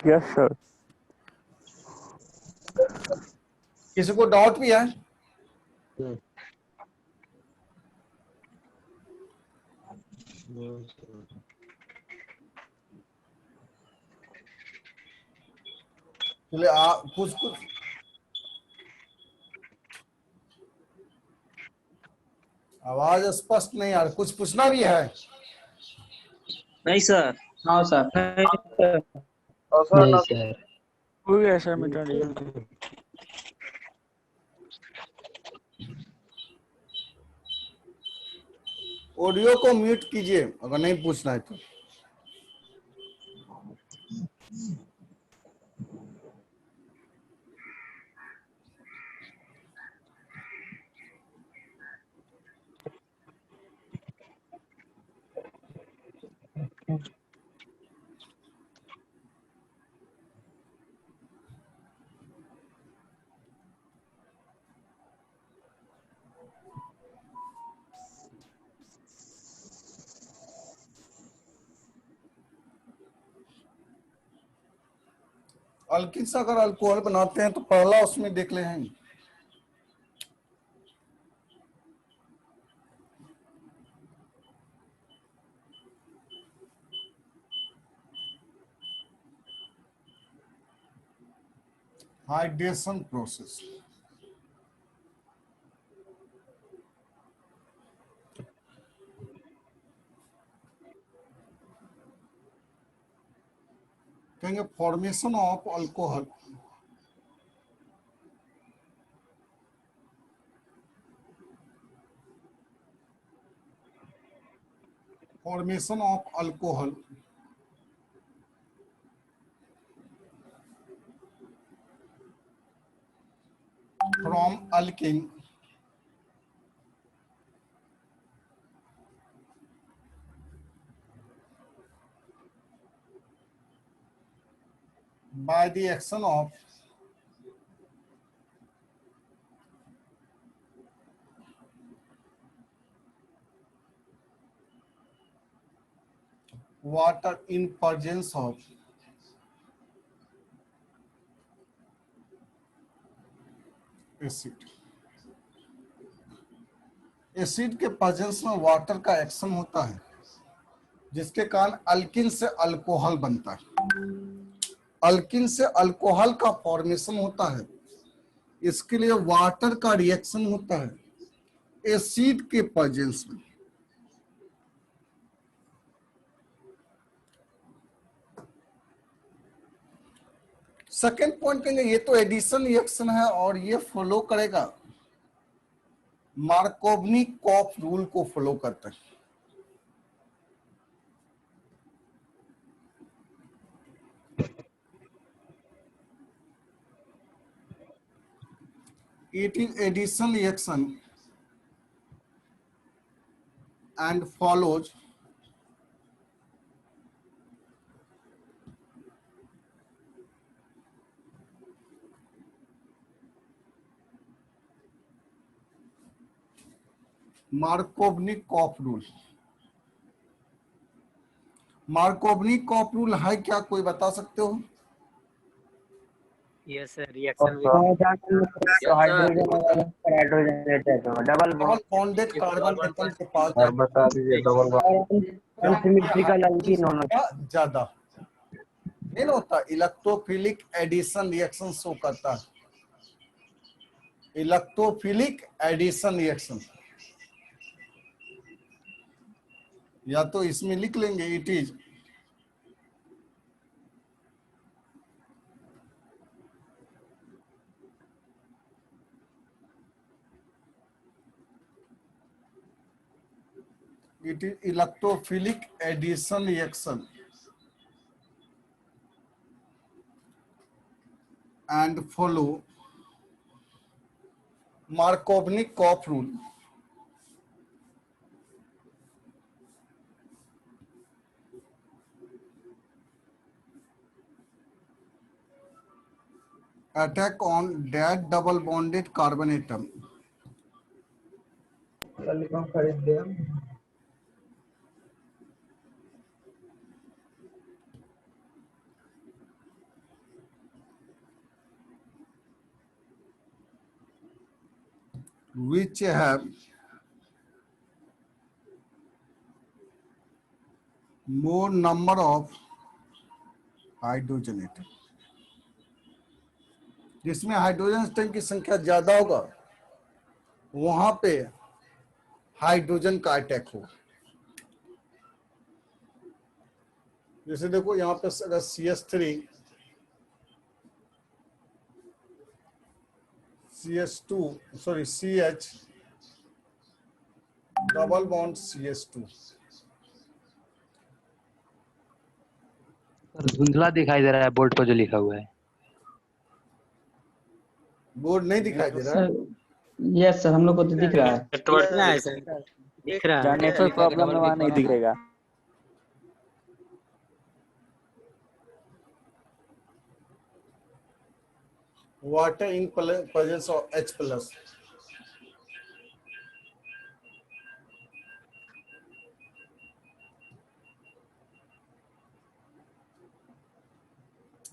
Yes sir. किसी को doubt भी है? चलिए कुछ कुछ आवाज स्पष्ट नहीं आ रही, कुछ पूछना भी है? नहीं सर। हाँ सर। नहीं सर। हो गया सर, मिटा दिया। ऑडियो को म्यूट कीजिए अगर नहीं पूछना है तो। अल्किन से अगर अल्कोहल बनाते हैं तो पहला उसमें देख ले हैं। Hydration process. कहेंगे formation of alcohol. Formation of alcohol from alkene by the action of water in presence of acid. Acid के प्रेजेंस में वाटर का एक्शन होता है जिसके कारण अल्किन से अल्कोहल बनता है। अल्किन से अल्कोहल का फॉर्मेशन होता है, इसके लिए वाटर का रिएक्शन होता है एसिड के प्रेजेंस में। सेकेंड पॉइंट कहेंगे ये तो एडिशन रिएक्शन है और ये फॉलो करेगा मार्कोवनी-कॉफ रूल को फॉलो करता है। It is addition reaction and follows Markovnikov rule. Markovnikov rule है क्या, कोई बता सकते हो? Yes sir. रिएक्शन हाइड्रोजन रहता है तो double double bonded carbon atom के पास बता दीजिए डबल अनसिमेट्रिकल अल्किन होना ज्यादा नहीं होता। इलेक्ट्रोफिलिक एडिशन रिएक्शन शो करता है। इलेक्ट्रोफिलिक एडिशन रिएक्शन या तो इसमें लिख लेंगे it is electrophilic addition reaction and follow Markovnik-Coff rule. Attack on that double bonded carbon atom. which have more number of hydrogen atom, जिसमें हाइड्रोजन एटम की संख्या ज्यादा होगा वहां पे हाइड्रोजन का अटैक होगा। जैसे देखो यहाँ पे अगर CH3 CH2 sorry CH double bond CH2, धुंधला दिखाई दे रहा है बोर्ड पर जो लिखा हुआ है। बोर्ड नहीं दिखाई दे रहा है। यस सर, हम लोग को तो दिख रहा है। नेटवर्क ना है सर, दिख रहा जहाँ है। नेटवर्क प्रॉब्लम है वहाँ नहीं दिखेगा। Water in presence of H+,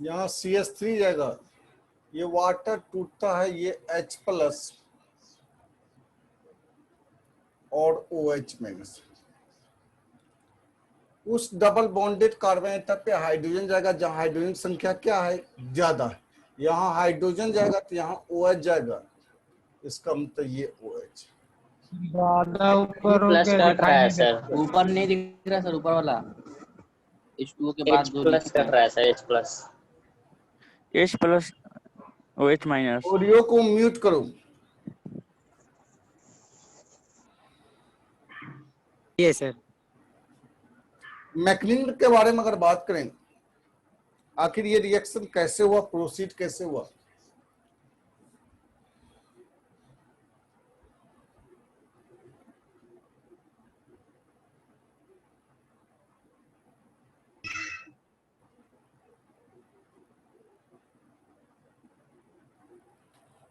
यहाँ CH3 जाएगा, ये वाटर टूटता है, ये H+ और OH-, उस डबल बॉन्डेड कार्बन एटम पे हाइड्रोजन जाएगा जहां हाइड्रोजन संख्या क्या है, ज्यादा है। यहाँ हाइड्रोजन जाएगा तो यहाँ OH जाएगा, इसका मतलब ये OH। ज्यादा ऊपर प्लस होके कट रहा है दिखाई सर, ऊपर नहीं दिख रहा सर, ऊपर वाला H2O के बाद H जो प्लस लिखा कर रहा है sir, H plus. H+ OH-। Audio को म्यूट करो। ये सर मैक्निन के बारे में अगर बात करें, आखिर ये रिएक्शन कैसे हुआ, प्रोसीड कैसे हुआ।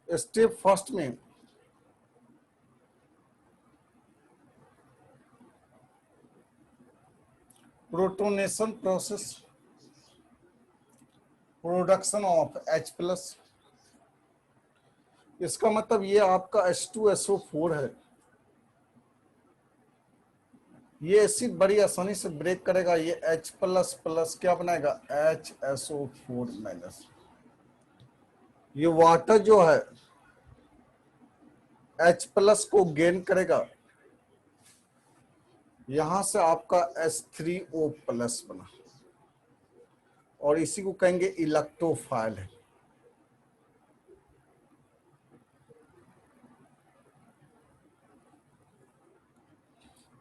स्टेप फर्स्ट में protonation process, production of H+, इसका मतलब ये आपका H2SO4 है। ये एसिड बड़ी आसानी से ब्रेक करेगा, ये H++ क्या बनाएगा, HSO4-। ये वाटर जो है H+ को गेन करेगा, यहां से आपका H3O+ बना, और इसी को कहेंगे इलेक्ट्रोफाइल है।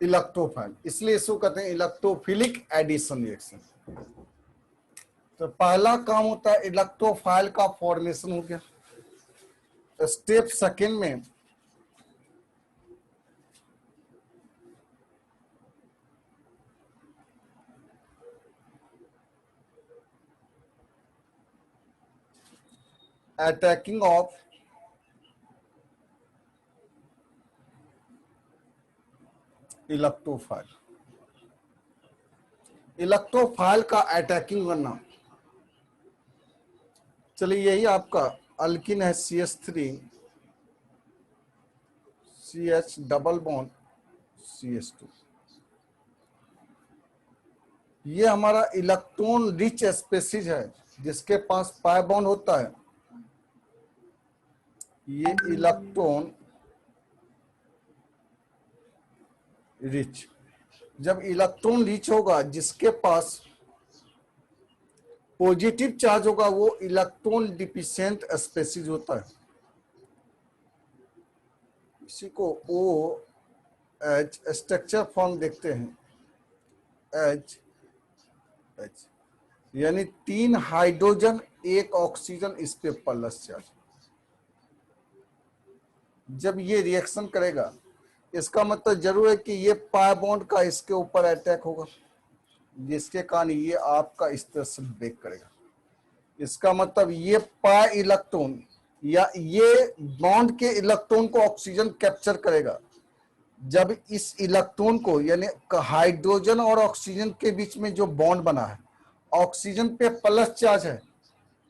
इलेक्ट्रोफाइल इसलिए इसको कहते हैं इलेक्ट्रोफिलिक एडिशन रिएक्शन। तो पहला काम होता है इलेक्ट्रोफाइल का फॉर्मेशन हो गया। स्टेप सेकेंड में अटैकिंग ऑफ इलेक्ट्रोफाइल, इलेक्ट्रोफाइल का अटैकिंग करना। चलिए यही आपका अल्किन है CH3 CH double bond CH2, ये हमारा इलेक्ट्रॉन रिच स्पेसीज है जिसके पास पाई बॉन्ड होता है। ये इलेक्ट्रॉन रिच, जब इलेक्ट्रॉन रिच होगा जिसके पास पॉजिटिव चार्ज होगा वो इलेक्ट्रॉन डिफिशिएंट स्पेसीज होता है। इसी को OH स्ट्रक्चर फॉर्म देखते हैं, H यानी 3 हाइड्रोजन 1 ऑक्सीजन, इस पे प्लस चार्ज। जब ये रिएक्शन करेगा इसका मतलब जरूर है कि ये पाई बॉन्ड का इसके ऊपर अटैक होगा, जिसके कारण ये आपका इस तरह से ब्रेक करेगा। इसका मतलब ये पाई इलेक्ट्रॉन या ये बॉन्ड के इलेक्ट्रॉन को ऑक्सीजन कैप्चर करेगा। जब इस इलेक्ट्रॉन को यानी हाइड्रोजन और ऑक्सीजन के बीच में जो बॉन्ड बना है, ऑक्सीजन पे प्लस चार्ज है,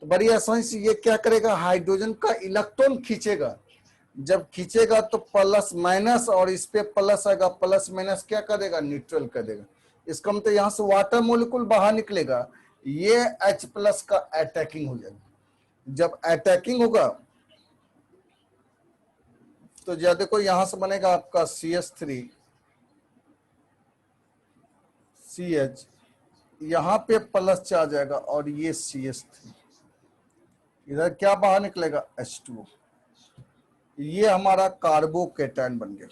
तो बड़ी आसानी से ये क्या करेगा, हाइड्रोजन का इलेक्ट्रॉन खींचेगा। जब खींचेगा तो प्लस माइनस, और इस पे प्लस आएगा, प्लस माइनस क्या कर देगा, न्यूट्रल कर देगा। इसका मतलब यहाँ से वाटर मोलिकुल बाहर निकलेगा, ये H प्लस का अटैकिंग हो जाएगा। जब अटैकिंग होगा तो जब देखो यहां से बनेगा आपका CH3 CH, यहाँ पे प्लस चार्ज आ जाएगा, और ये CH3, इधर क्या बाहर निकलेगा, H2O। ये हमारा कार्बोकेटायन बन गया।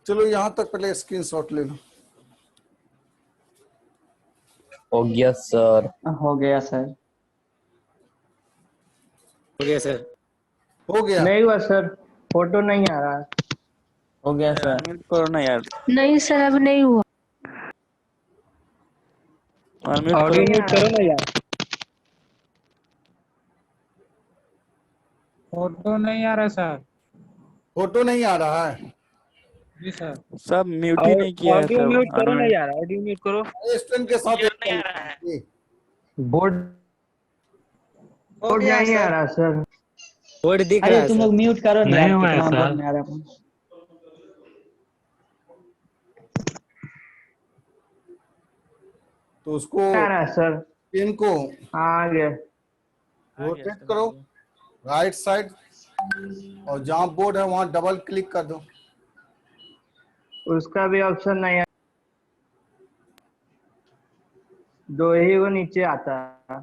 चलो यहां तक पहले स्क्रीनशॉट ले लो। हो गया सर। हो गया सर। हो गया सर। हो गया। नहीं हुआ सर, फोटो नहीं आ रहा है। हो गया सर, म्यूट करो ना यार, नहीं सर अब नहीं हुआ। और म्यूट ऑडियो करो। म्यूट करो ना यार। फोटो नहीं आ रहा सर। फोटो नहीं आ रहा है, जी सर। सब म्यूट ही नहीं किया है ऑडियो सब, म्यूट करो ना unmute। यार, ऑडियो म्यूट करो। स्टूडेंट के साथ बोर्ड बोर्ड नहीं आ रहा सर। बोर्ड दिख रहा अरे है तुम सर। लोग म्यूट करो ना नहीं यार, हुआ है कितना सर। बोर्ड में आ रहा है। तो उसको, आ रहा है सर। इनको आ गया। रोटेट करो राइट साइड, और जहां बोर्ड है वहां डबल क्लिक कर दो। उसका भी ऑप्शन नहीं है, दो ही वो नीचे आता है।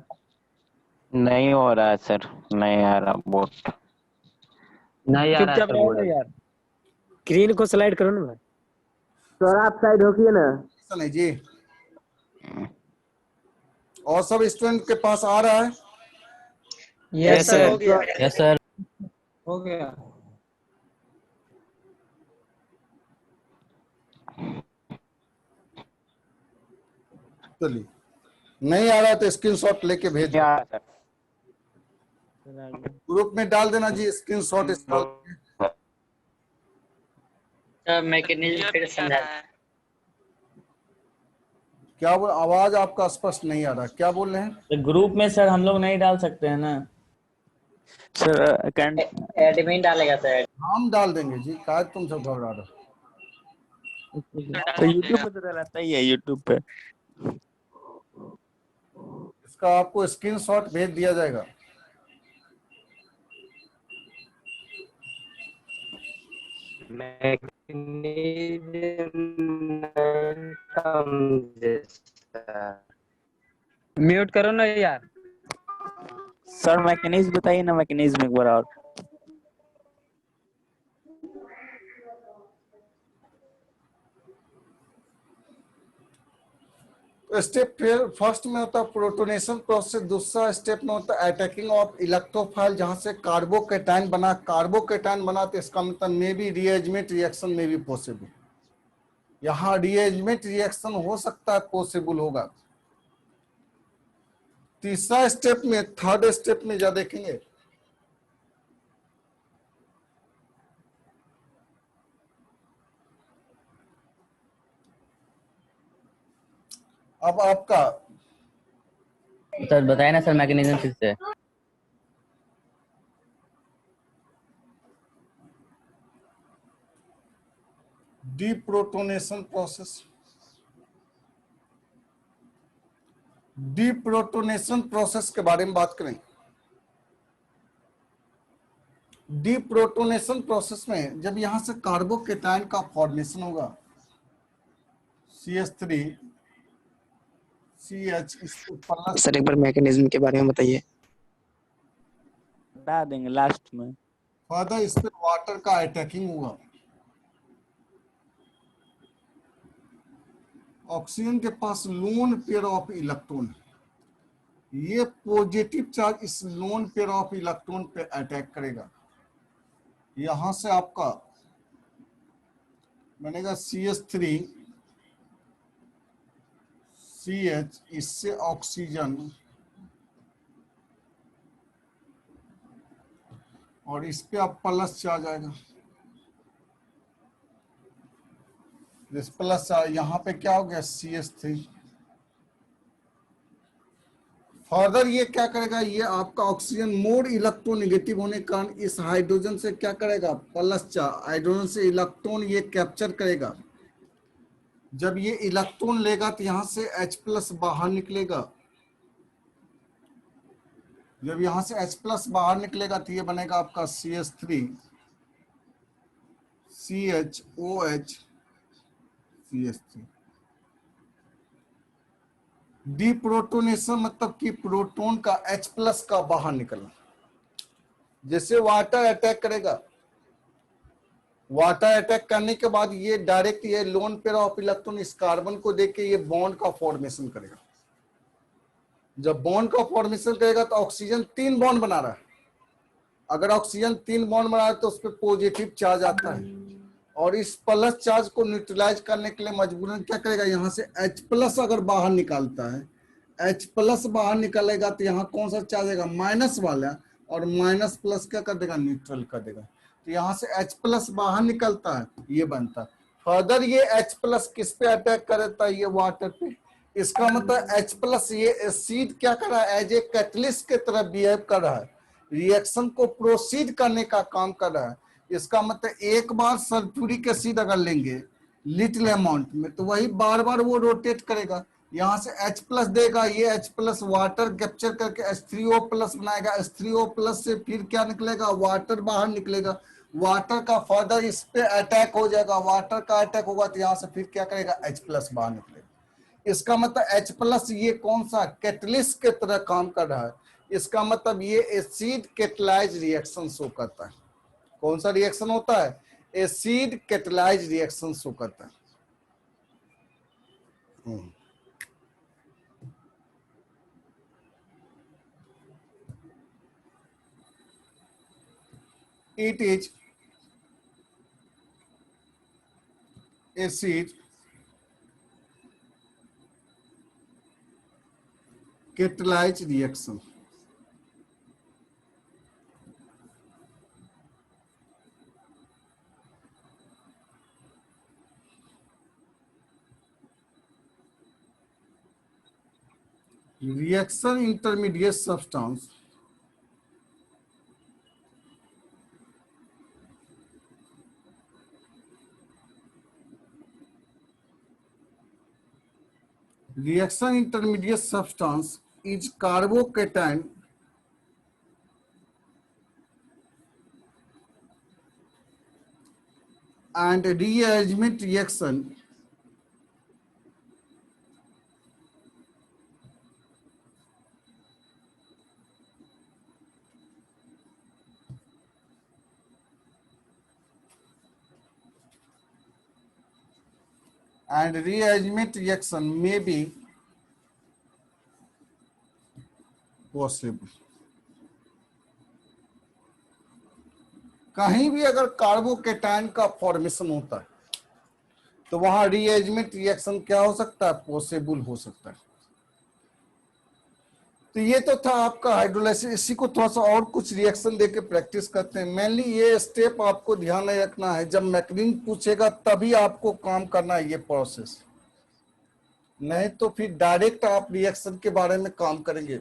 नहीं हो रहा है सर, नहीं आ रहा बोट। नहीं आ रहा है चुपचाप सर रहो बोर्ड। ना यार। स्क्रीन को स्लाइड करो ना भाई। सर आप साइड होगी ना। ऐसा नहीं जी, और सब स्टूडेंट के पास आ रहा है। Yes sir. हो गया। Yes sir. हो गया। चलिए, नहीं आ रहा तो स्क्रीनशॉट लेके भेज दो, ग्रुप में डाल देना जी स्क्रीनशॉट इसका। सर मैकेनिज्म फिर समझा। क्या बोल, आवाज आपका स्पष्ट नहीं आ रहा, क्या बोल रहे हैं? तो ग्रुप में सर हम लोग नहीं डाल सकते हैं ना। सर कैन एडमिन डालेगा सर। हम डाल देंगे जी, क्या तुम सब घबरा रहे हो? तो यूट्यूब पे तो रहता ही है, यूट्यूब पे। इसका आपको स्क्रीनशॉट भेज दिया जाएगा। म्यूट करो ना यार। सर मैकेनिज्म बताइए ना, मैकेनिज्म एक बार और। स्टेप फर्स्ट में होता है प्रोटोनेशन प्रोसेस, दूसरा स्टेप में होता है अटैकिंग ऑफ इलेक्ट्रोफाइल, जहां से कार्बोकेटायन बना, कार्बोकेटायन बना तो इसका मतलब मे बी रीअरेंजमेंट रिएक्शन में भी पॉसिबल, यहाँ रीअरेंजमेंट रिएक्शन हो सकता है, पॉसिबल होगा। तीसरा स्टेप में, थर्ड स्टेप में जा देखेंगे, अब आपका सर बताए ना सर मैकेनिज्म फिर से। डीप्रोटोनेशन प्रोसेस, डीप्रोटोनेशन प्रोसेस के बारे में बात करें। डीप्रोटोनेशन प्रोसेस में जब यहां से कार्बोकेटायन का फॉर्मेशन होगा, CH3 CH, इसके प्लस सर एक बार मैकेनिज्म के बारे में बताइए। बता देंगे लास्ट में। फर्दर इस पे वाटर का अटैकिंग हुआ, ऑक्सीजन के पास लोन पेयर ऑफ इलेक्ट्रॉन है, ये पॉजिटिव चार्ज इस लोन पेयर ऑफ इलेक्ट्रॉन पे अटैक करेगा, यहां से आपका बनेगा CH3 CH, इससे ऑक्सीजन, और इस पे आप प्लस चार्ज आएगा, दिस प्लस चार्ज यहाँ पे क्या हो गया CH3। फर्दर ये क्या करेगा, ये आपका ऑक्सीजन मोर इलेक्ट्रोनेगेटिव होने के कारण इस हाइड्रोजन से क्या करेगा, प्लस चार्ज हाइड्रोजन से इलेक्ट्रॉन ये कैप्चर करेगा। जब ये इलेक्ट्रॉन लेगा तो यहां से H+ बाहर निकलेगा। जब यहां से H+ बाहर निकलेगा तो ये बनेगा आपका CH3 CHOH CH3। डीप्रोटोनेशन मतलब कि प्रोटॉन का H+ का बाहर निकलना। जैसे वाटर अटैक करेगा, वाटर अटैक करने के बाद ये डायरेक्ट ये लोन पेयर ऑफ इलेक्ट्रॉन इस कार्बन को देके ये बॉन्ड का फॉर्मेशन करेगा। जब बॉन्ड का फॉर्मेशन करेगा तो ऑक्सीजन 3 बॉन्ड बना रहा है। अगर ऑक्सीजन 3 बॉन्ड बना रहा है तो उस पर पॉजिटिव चार्ज आता है और इस प्लस चार्ज को न्यूट्रलाइज करने के लिए मजबूरन क्या करेगा, यहाँ से H+ अगर बाहर निकालता है, H+ बाहर निकलेगा तो यहाँ कौन सा चार्ज आएगा, माइनस वाला, और माइनस प्लस क्या कर देगा, न्यूट्रल कर देगा। तो यहाँ से H+ बाहर निकलता है, ये बनता है। फर्दर ये H+ किस पे अटैक करता है, ये वाटर पे। इसका मतलब H+ ये एसिड क्या कर रहा है, एज ए कैटलिस्ट के तरह बिहेव कर रहा है, रिएक्शन को प्रोसीड करने का काम कर रहा है। इसका मतलब एक बार सल्फ्यूरिक एसिड अगर लेंगे लिटिल अमाउंट में तो वही बार बार वो रोटेट करेगा। यहाँ से H+ देगा, ये H+ वाटर कैप्चर करके H3O+ बनाएगा। H3O+ से फिर क्या निकलेगा, वाटर बाहर निकलेगा। वाटर का फर्दर इस पे अटैक हो जाएगा, वाटर का अटैक होगा तो यहाँ से फिर क्या करेगा, H+ बाहर निकलेगा। इसका मतलब H+ ये कौन सा कैटलिस्ट के तरह काम कर रहा है। इसका मतलब ये एसिड कैटलाइज रिएक्शन शो करता है। कौन सा रिएक्शन होता है, एसिड कैटलाइज रिएक्शन शो करता है। It is acid catalyzed reaction. Reaction intermediate substance is carbocation and rearrangement reaction may be possible. कहीं भी अगर कार्बोकेटाइन का फॉर्मेशन होता है तो वहां रीअरेंजमेंट रिएक्शन क्या हो सकता है, पॉसिबल हो सकता है। तो ये तो था आपका हाइड्रोलाइसिस। इसी को थोड़ा सा और कुछ रिएक्शन देके प्रैक्टिस करते हैं। मेनली ये स्टेप आपको ध्यान में रखना है, जब मैकेनिज्म पूछेगा तभी आपको काम करना है ये प्रोसेस, नहीं तो फिर डायरेक्ट आप रिएक्शन के बारे में काम करेंगे।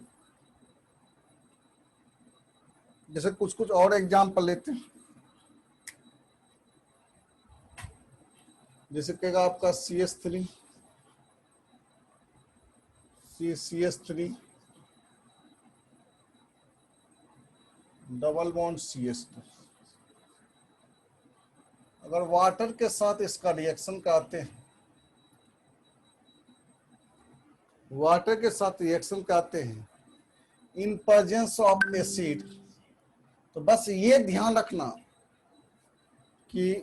जैसे कुछ कुछ और एग्जाम्पल लेते हैं। जैसे कहेगा आपका CH3 CH3 double bond CH2। अगर वाटर के साथ इसका रिएक्शन कराते हैं, वाटर के साथ रिएक्शन कराते हैं इन प्रेजेंस ऑफ एसिड, तो बस ये ध्यान रखना कि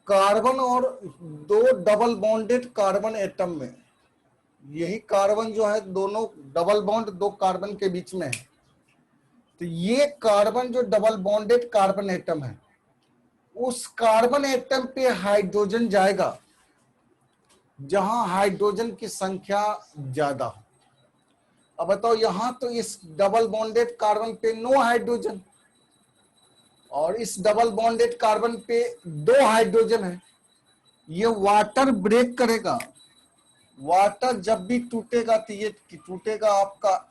कार्बन और 2 डबल बॉन्डेड कार्बन एटम में, यही कार्बन जो है दोनों डबल बॉन्ड 2 कार्बन के बीच में है, तो ये कार्बन जो डबल बॉन्डेड कार्बन एटम है उस कार्बन एटम पे हाइड्रोजन जाएगा जहां हाइड्रोजन की संख्या ज्यादा हो। अब बताओ यहां तो इस डबल बॉन्डेड कार्बन पे नो हाइड्रोजन और इस डबल बॉन्डेड कार्बन पे 2 हाइड्रोजन है, ये वाटर ब्रेक करेगा। वाटर जब भी टूटेगा तो ये टूटेगा आपका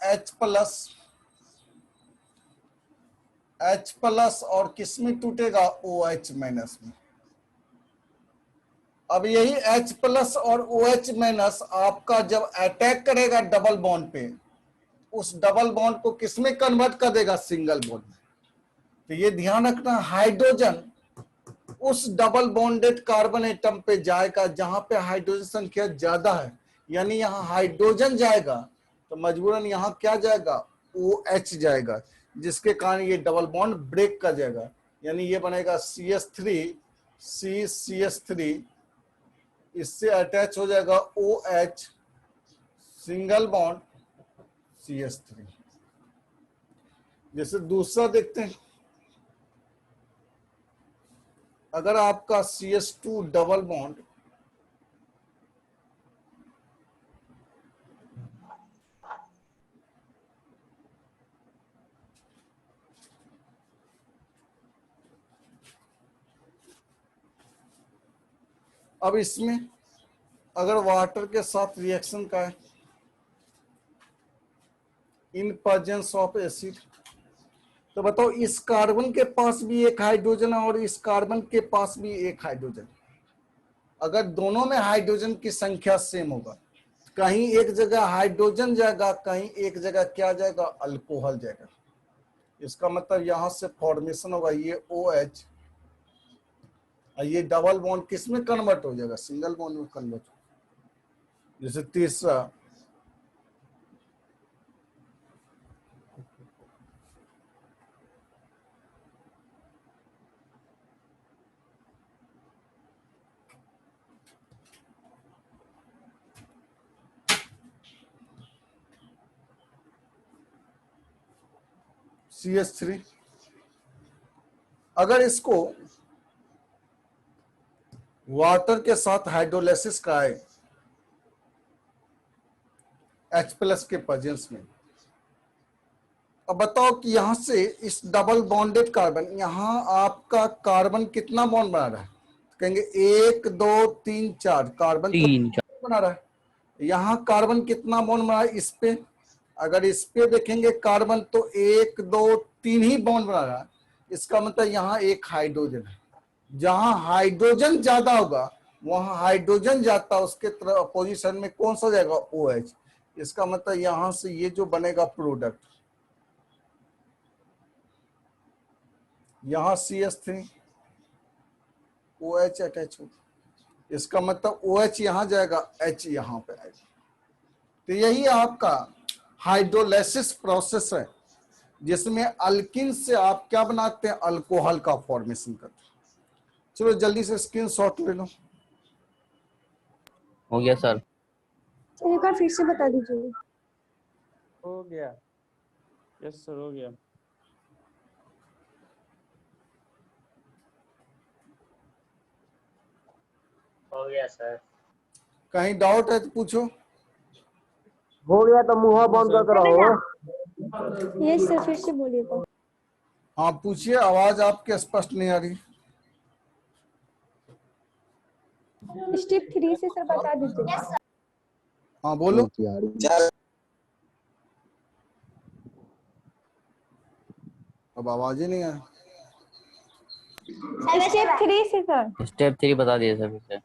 H+ और किस में टूटेगा, OH- में। अब यही H+ और OH- आपका जब अटैक करेगा डबल बॉन्ड पे, उस डबल बॉन्ड को किस में कन्वर्ट कर देगा, सिंगल बॉन्ड में। तो ये ध्यान रखना, हाइड्रोजन उस डबल बॉन्डेड कार्बन एटम पे जाएगा जहां पे हाइड्रोजन संख्या ज्यादा है, यानी यहाँ हाइड्रोजन जाएगा तो मजबूरन यहाँ क्या जाएगा, OH जाएगा, जिसके कारण ये डबल बॉन्ड ब्रेक कर जाएगा, यानी ये बनेगा CH3 इससे अटैच हो जाएगा OH, सिंगल बॉन्ड CH3। जैसे दूसरा देखते हैं, अगर आपका CH2 डबल बॉन्ड अब इसमें अगर वाटर के साथ रिएक्शन का है, इन प्रेजेंस ऑफ एसिड, तो बताओ इस कार्बन के पास भी एक हाइड्रोजन है और इस कार्बन के पास भी एक हाइड्रोजन। अगर दोनों में हाइड्रोजन की संख्या सेम होगा, कहीं एक जगह हाइड्रोजन जाएगा, कहीं एक जगह क्या जाएगा, अल्कोहल जाएगा। इसका मतलब यहां से फॉर्मेशन होगा ये OH, और ये डबल बॉन्ड किस में कन्वर्ट हो जाएगा, सिंगल बॉन्ड में कन्वर्ट। जैसे तीसरा, CH3, अगर इसको वाटर के साथ हाइड्रोलाइसिस कराए H+ के प्रेजेंस में, अब बताओ कि यहां से इस डबल बॉन्डेड कार्बन, यहां आपका कार्बन कितना बॉन्ड बना रहा है, कहेंगे 1 2 3 4 कार्बन तो बना रहा है। यहाँ कार्बन कितना बॉन्ड बना है इस पे, अगर इस पे देखेंगे कार्बन तो 1 2 3 ही बॉन्ड बना रहा है। इसका मतलब यहाँ एक हाइड्रोजन है, जहां हाइड्रोजन ज्यादा होगा वहां हाइड्रोजन जाता, उसके तरफ अपोजिशन में कौन सा जाएगा, OH। इसका मतलब यहां से ये जो बनेगा प्रोडक्ट, यहां CH3 OH अटैच हो, इसका मतलब OH यहां जाएगा, H यहां पे आएगा। तो यही आपका हाइड्रोलाइसिस प्रोसेस है, जिसमें अल्किन से आप क्या बनाते हैं, अल्कोहल का फॉर्मेशन करते हैं। चलो जल्दी से स्क्रीनशॉट ले लो। हो गया सर। एक बार फिर से बता दीजिए। हो गया, यस सर, हो गया। हो गया सर। कहीं डाउट है तो पूछो। हो गया तो मुंह बंद कर रहो। यस सर, फिर से बोलिए तो। हाँ पूछिए, आवाज आपके स्पष्ट नहीं आ रही। स्टेप 3 से सर बता दीजिए। हाँ बोलो। अब आवाज ही नहीं आ रही। स्टेप 3 से सर। स्टेप 3 बता दिए सर फिर से।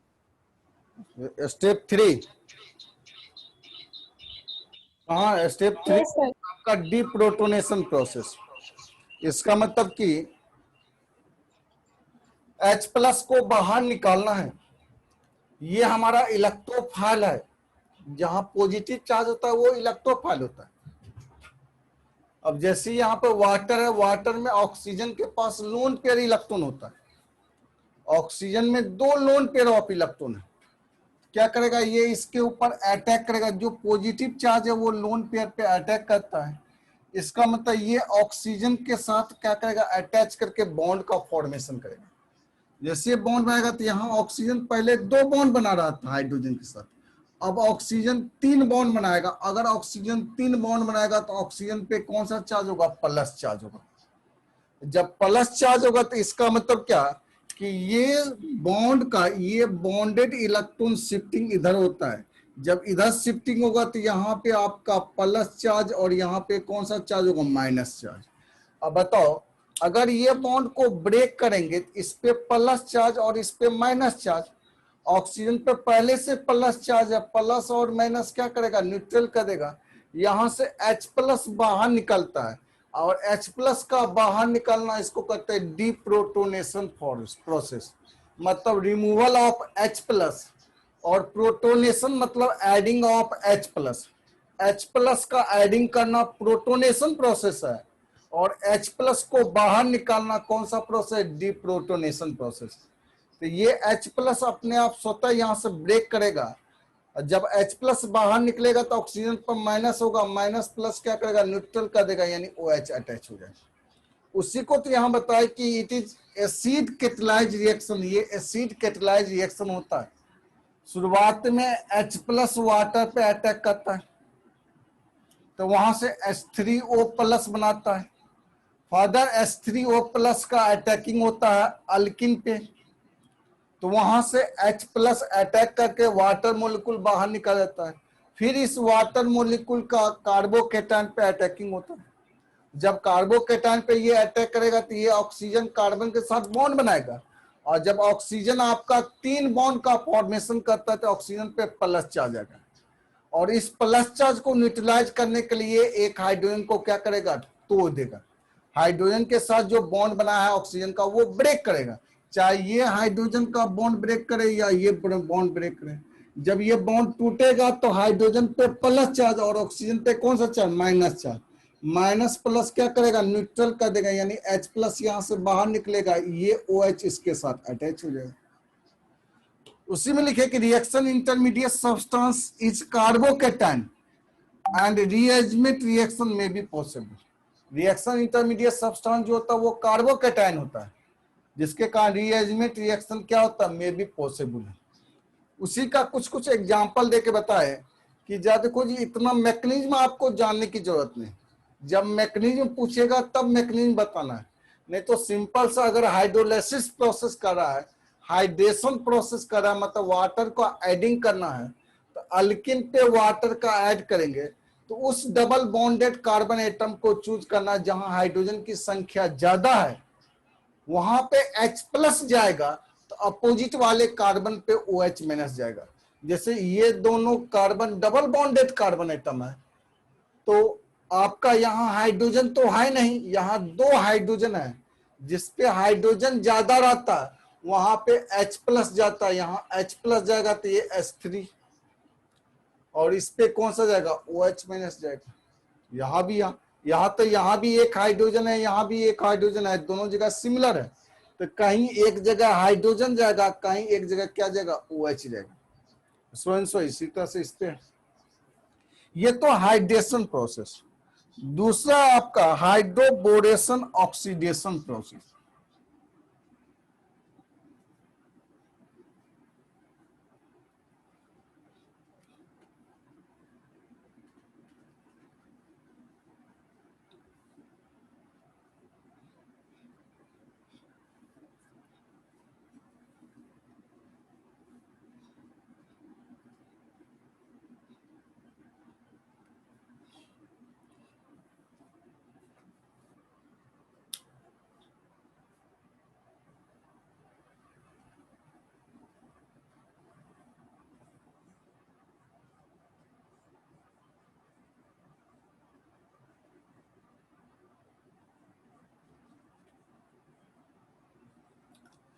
स्टेप 3 हाँ, स्टेप 3 यस सर। आपका डीप्रोटोनेशन प्रोसेस। इसका मतलब कि H+ को बाहर निकालना है। ये हमारा इलेक्ट्रोफाइल है, जहां पॉजिटिव चार्ज होता है वो इलेक्ट्रोफाइल होता है। अब जैसे यहाँ पे वाटर है, वाटर में ऑक्सीजन के पास लोन पेयर इलेक्ट्रॉन होता है। ऑक्सीजन में 2 लोन पेयर ऑफ इलेक्ट्रॉन है। क्या करेगा, ये इसके ऊपर अटैक करेगा, जो पॉजिटिव चार्ज है वो लोन पेयर पे अटैक करता है। इसका मतलब ये ऑक्सीजन के साथ क्या करेगा, अटैच करके बॉन्ड का फॉर्मेशन करेगा। जैसे बॉन्ड बनाएगा तो यहाँ ऑक्सीजन पहले 2 बॉन्ड बना रहा था हाइड्रोजन के साथ, अब ऑक्सीजन 3 बॉन्ड बनाएगा। अगर ऑक्सीजन 3 बॉन्ड बनाएगा तो ऑक्सीजन पे कौन सा चार्ज होगा, प्लस चार्ज होगा। जब प्लस चार्ज होगा तो इसका मतलब क्या कि ये बॉन्ड का ये बॉन्डेड इलेक्ट्रॉन शिफ्टिंग इधर होता है। जब इधर शिफ्टिंग होगा तो यहाँ पे आपका प्लस चार्ज और यहाँ पे कौन सा चार्ज होगा, माइनस चार्ज। अब बताओ अगर ये बॉन्ड को ब्रेक करेंगे तो इस पे प्लस चार्ज और इस पे माइनस चार्ज। ऑक्सीजन पे पहले से प्लस चार्ज है, प्लस और माइनस क्या करेगा, न्यूट्रल कर देगा। यहाँ से H प्लस बाहर निकलता है और H प्लस का बाहर निकलना इसको कहते हैं डीप्रोटोनेशन प्रोसेस, मतलब रिमूवल ऑफ H प्लस, और प्रोटोनेशन मतलब adding of H plus. H plus का एडिंग करना प्रोटोनेशन प्रोसेस है और H प्लस को बाहर निकालना कौन सा प्रोसेस, डीप्रोटोनेशन प्रोसेस। तो ये H प्लस अपने आप स्वतः यहाँ से ब्रेक करेगा। जब H प्लस बाहर निकलेगा तो ऑक्सीजन पर माइनस होगा, माइनस प्लस क्या करेगा, न्यूट्रल कर देगा, यानी OH अटैच हो जाएगा। उसी को तो यहाँ बताया कि it is acid catalyse reaction. ये एसिड कैटालाइज रिएक्शन होता है। शुरुआत में H प्लस वाटर पे अटैक करता है तो वहां से H3O प्लस बनाता है। फर्दर H3O प्लस का अटैकिंग होता है अल्किन पे, तो वहां से H प्लस अटैक करके वाटर मोलिक्यूल बाहर निकल जाता है। फिर इस वाटर मोलिक्यूल का कार्बोकेटायन पे अटैकिंग होता है। जब कार्बोकेटायन पे ये अटैक करेगा तो ये ऑक्सीजन कार्बन के साथ बॉन्ड बनाएगा, और जब ऑक्सीजन आपका 3 बॉन्ड का फॉर्मेशन करता है तो ऑक्सीजन पे प्लस चार्ज आएगा, और इस प्लस चार्ज को न्यूट्रलाइज करने के लिए एक हाइड्रोजन को क्या करेगा, तोड़ देगा। हाइड्रोजन के साथ जो बॉन्ड बना है ऑक्सीजन का वो ब्रेक करेगा, चाहे ये हाइड्रोजन का बॉन्ड ब्रेक करे या ये बॉन्ड ब्रेक करे। जब ये बॉन्ड टूटेगा तो हाइड्रोजन पे प्लस चार्ज और ऑक्सीजन पे कौन सा charge, minus charge. Minus plus क्या करेगा, न्यूट्रल कर देगा, यानी H प्लस यहाँ से बाहर निकलेगा, ये OH इसके साथ अटैच हो जाएगा। उसी में लिखे कि reaction intermediate substance is carbocation and rearrangement reaction में भी पॉसिबल। रिएक्शन इंटरमीडिएट सब्सटेंस जो होता है वो कार्बोकेटायन होता है, जिसके कारण रीअरेंजमेंट रिएक्शन क्या होता है, में भी पॉसिबल है। उसी का कुछ एग्जांपल देके बताए कि जब देखो जी इतना मैकेनिज्म आपको जानने की जरूरत नहीं, जब मैकेनिज्म पूछेगा तब मैकेनिज्म बताना है, नहीं तो सिंपल सा अगर हाइड्रोलाइसिस प्रोसेस कर रहा है, हाइड्रेशन प्रोसेस कर रहा है, मतलब वाटर को एडिंग करना है, तो अल्किन पे वाटर का ऐड करेंगे तो उस डबल बॉन्डेड कार्बन एटम को चूज करना जहां हाइड्रोजन की संख्या ज्यादा है, वहां पे H प्लस जाएगा तो अपोजिट वाले कार्बन पे OH माइनस जाएगा। जैसे ये दोनों carbon double bonded carbon atom है, तो आपका यहाँ हाइड्रोजन तो है नहीं, यहाँ 2 हाइड्रोजन है, जिसपे हाइड्रोजन ज्यादा रहता है वहां पे H प्लस जाता है, यहाँ H प्लस जाएगा तो ये H3, और इस पे कौन सा जाएगा, OH माइनस जाएगा। यहाँ भी यहाँ भी एक हाइड्रोजन है, यहाँ भी एक हाइड्रोजन है, दोनों जगह सिमिलर है, तो कहीं एक जगह हाइड्रोजन जाएगा, कहीं एक जगह क्या जाएगा, OH जाएगा। सो इसी तरह से इस पे ये तो हाइड्रेशन प्रोसेस। दूसरा आपका hydroboration oxidation process.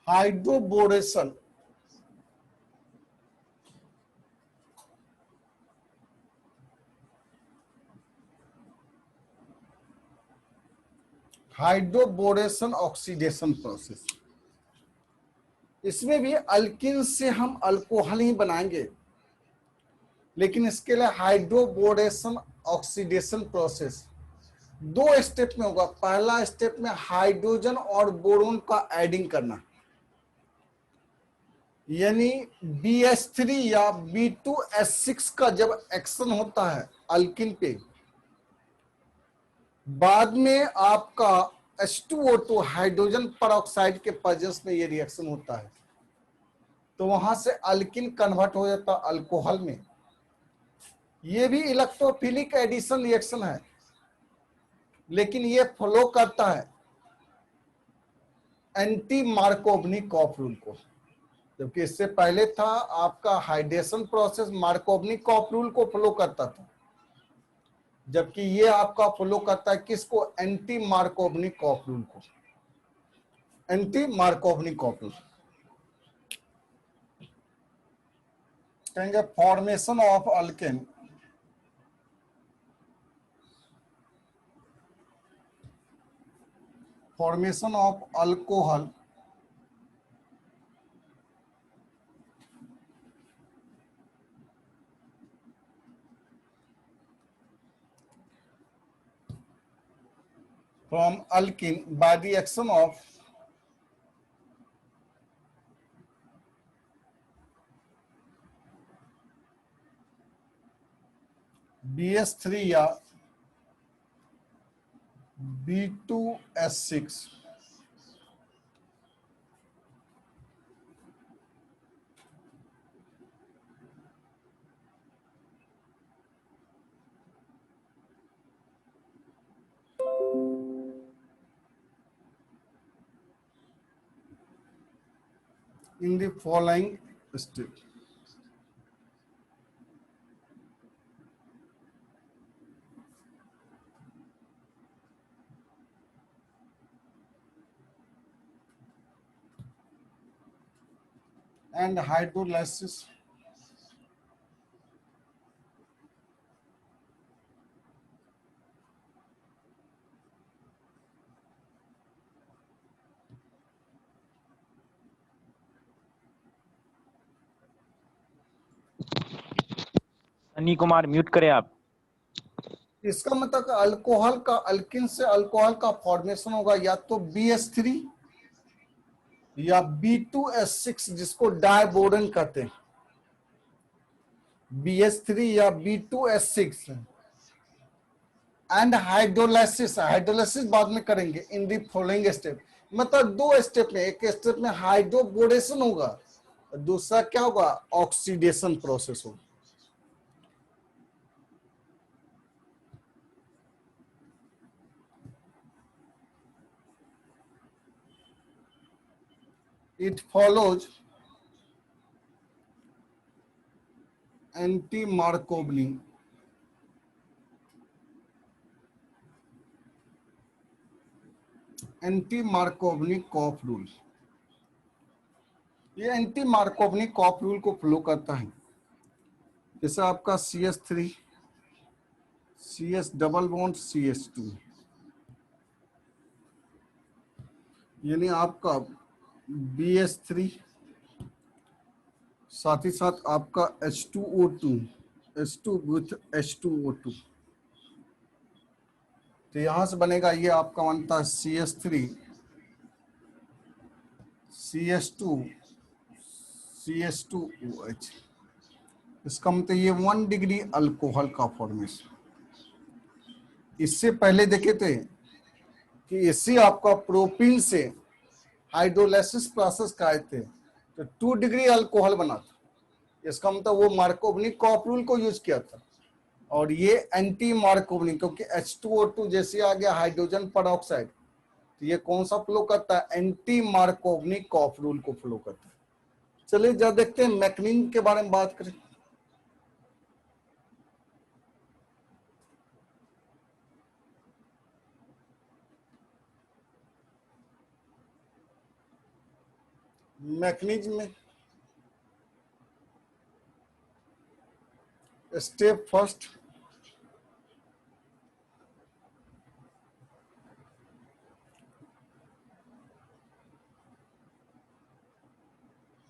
Hydroboration hydroboration oxidation process, इसमें भी अल्किन से हम अल्कोहल ही बनाएंगे, लेकिन इसके लिए हाइड्रोबोरेशन ऑक्सीडेशन प्रोसेस 2 स्टेप में होगा। पहला स्टेप में हाइड्रोजन और बोरोन का एडिंग करना, यानी BH3 या B2S6 का जब एक्शन होता है अल्किन पे, बाद में आपका H2O2 हाइड्रोजन परऑक्साइड के प्रेजेंस में ये रिएक्शन होता है, तो वहां से अल्किन कन्वर्ट हो जाता है अल्कोहल में। ये भी इलेक्ट्रोफिलिक एडिशन रिएक्शन है, लेकिन ये फॉलो करता है एंटी मार्कोवनिकॉफ रूल को, जबकि इससे पहले था आपका हाइड्रेशन प्रोसेस मार्कोवनिकॉफ रूल को फॉलो करता था, जबकि ये आपका फॉलो करता है किसको, एंटी मार्कोवनिकॉफ रूल को। एंटी मार्कोवनिकॉफ रूल कहेंगे formation of alkane formation of alcohol from alkene by the action of BS3 या B2S6 in the following step. And hydrolysis Sunny Kumar mute करें आप। इसका मतलब अल्कोहल का अल्किन से अल्कोहल का फॉर्मेशन होगा या तो BS3 या B2S6 जिसको डायबोरन कहते हैं, BS3 या B2S6 एंड हाइड्रोलाइसिस। हाइड्रोलाइसिस बाद में करेंगे इन दी फॉलोइंग स्टेप, मतलब दो स्टेप में, एक स्टेप में हाइड्रोबोरेशन होगा, दूसरा क्या होगा, ऑक्सीडेशन प्रोसेस होगा। It follows anti-Markovni कॉफ रूल। ये एंटी मार्कोवनी कॉफ रूल को फॉलो करता है। जैसे आपका CH3 CS double bond CH2, यानी आपका BS3 साथ ही साथ आपका H2O2 H2 विथ H2O2, तो यहां से बनेगा ये आपका बनता है CH3 CH2 CH2OH। इसका मतलब ये 1 डिग्री अल्कोहल का फॉर्मेशन। इससे पहले देखे थे कि इससे आपका प्रोपीन से हाइड्रोलाइसिस प्रोसेस कराए थे तो 2 डिग्री अल्कोहल बना था। इसका मतलब वो मार्कोवनी कॉफ रूल को यूज किया था, और ये एंटी मार्कोवनी, क्योंकि H2O2 जैसे आ गया हाइड्रोजन परऑक्साइड, तो ये कौन सा फ्लो करता है, एंटी मार्कोवनी कॉफ रूल को फ्लो करता है। चलिए जरा देखते हैं मैकेनिज्म के बारे में बात करें। मैकेनिज्म में step first,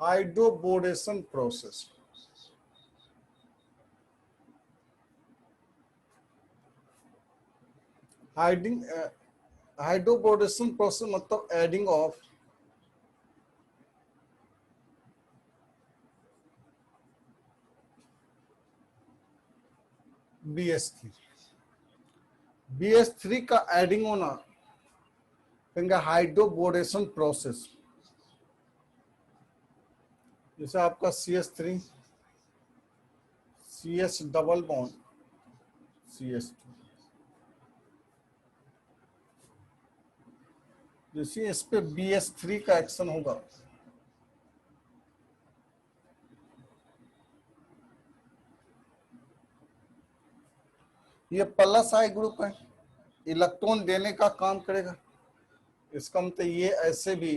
hydroboration process. Hydroboration process मतलब एडिंग ऑफ BS3 का एडिंग होना कहेंगे हाइड्रोबोरेशन प्रोसेस। जैसे आपका CH3 CH double bond CH2, जैसे इस पे BH3 का एक्शन होगा, ये प्लस आई ग्रुप है, इलेक्ट्रॉन देने का काम करेगा। इसका मतलब ये ऐसे भी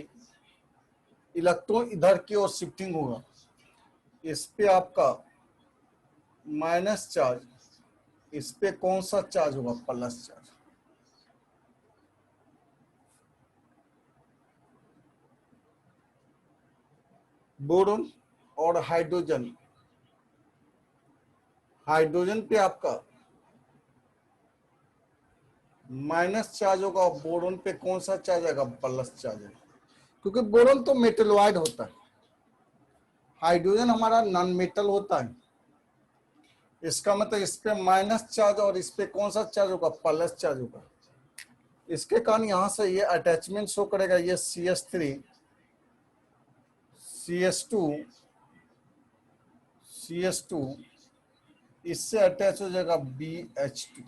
इलेक्ट्रॉन इधर की ओर शिफ्टिंग होगा। इस पे आपका माइनस चार्ज, इस पे कौन सा चार्ज होगा? Plus charge. बोरोन और हाइड्रोजन, हाइड्रोजन पे आपका माइनस चार्ज होगा, बोरोन पे कौन सा चार्ज आएगा? प्लस चार्ज है, क्योंकि बोरोन तो मेटलॉइड होता है, हाइड्रोजन हमारा नॉन मेटल होता है। इसका मतलब इस पे माइनस चार्ज और इस पे कौन सा चार्ज होगा? प्लस चार्ज होगा। इसके कारण यहां से ये अटैचमेंट शो करेगा, ये CH3 CH2 इससे अटैच हो जाएगा BH2।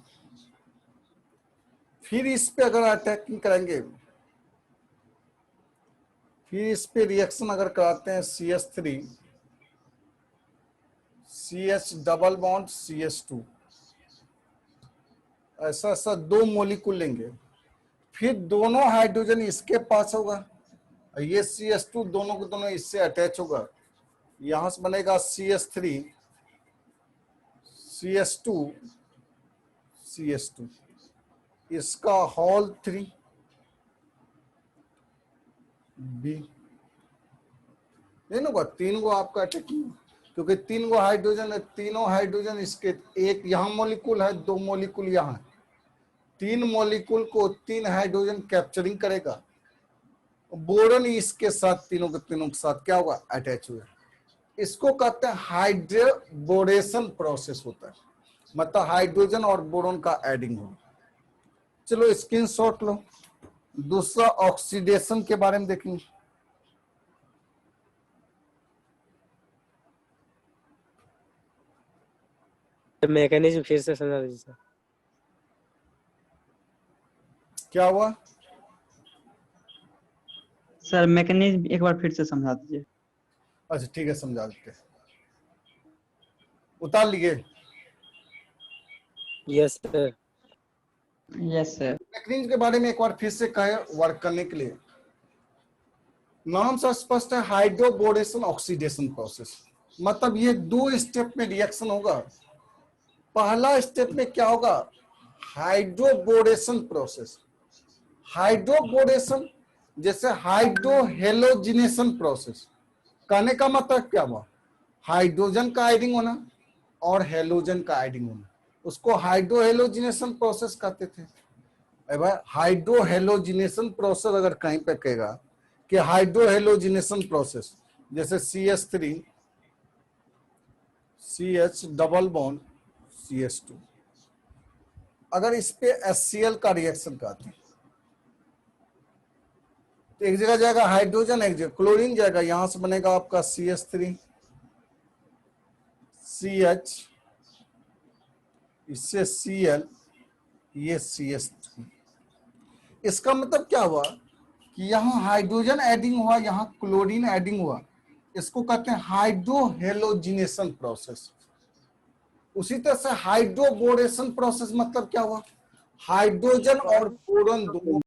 फिर इस पे अगर अटैकिंग करेंगे, फिर इस पे रिएक्शन अगर कराते हैं CH3 CH double bond CH2, ऐसा ऐसा 2 मॉलिक्यूल लेंगे, फिर दोनों हाइड्रोजन इसके पास होगा, ये CH2 दोनों को दोनों इससे अटैच होगा, यहां से बनेगा CH3 CH2 CH2, इसका होल 3 B। नहीं होगा, 3 को आपका अटैकिंग, क्योंकि 3 को हाइड्रोजन है, तीनों हाइड्रोजन इसके, एक यहाँ मॉलिक्यूल है, 2 मॉलिक्यूल यहाँ है, 3 मॉलिक्यूल को 3 हाइड्रोजन कैप्चरिंग करेगा। बोरन इसके साथ तीनों के साथ क्या होगा? अटैच हुआ। इसको कहते हैं हाइड्रोबोरेशन प्रोसेस होता है, मतलब हाइड्रोजन और बोरोन का एडिंग हो। चलो स्क्रीनशॉट लो। दूसरा ऑक्सीडेशन के बारे में देखेंगे। मैकेनिज्म फिर से समझा दीजिए सर। क्या हुआ? सर मैकेनिज्म एक बार फिर से समझा दीजिए। अच्छा ठीक है, समझा देते हैं। उतार लिए? Yes sir. Yes sir. Mechanism के बारे में एक बार फिर से कहे वर्क करने के लिए। नाम से स्पष्ट है, हाइड्रोबोरेशन ऑक्सीडेशन प्रोसेस, मतलब ये 2 स्टेप में रिएक्शन होगा। पहला स्टेप में क्या होगा? Hydroboration process. हाइड्रोबोरेशन जैसे हाइड्रोहेलोजिनेशन प्रोसेस, कहने का मतलब क्या हुआ? हाइड्रोजन का एडिंग होना और हेलोजन का एडिंग होना, उसको हाइड्रोहेलोजिनेशन प्रोसेस कहते थे। हाइड्रोहेलोजिनेशन प्रोसेस अगर कहीं पे कहेगा कि हाइड्रोहेलोजिनेशन प्रोसेस, जैसे CH3 CH double bond CH2, अगर इस पे HCl का रिएक्शन कहते हैं तो एक जगह जाएगा हाइड्रोजन, एक जगह क्लोरीन जाएगा, यहां से बनेगा आपका CH3 CH, इससे Cl, ये CH3। इसका मतलब क्या हुआ कि यहाँ हाइड्रोजन एडिंग हुआ, यहाँ क्लोरीन एडिंग हुआ, इसको कहते हैं हाइड्रोहेलोजिनेशन प्रोसेस। उसी तरह से हाइड्रोबोरेशन प्रोसेस मतलब क्या हुआ? हाइड्रोजन और बोरॉन दोनों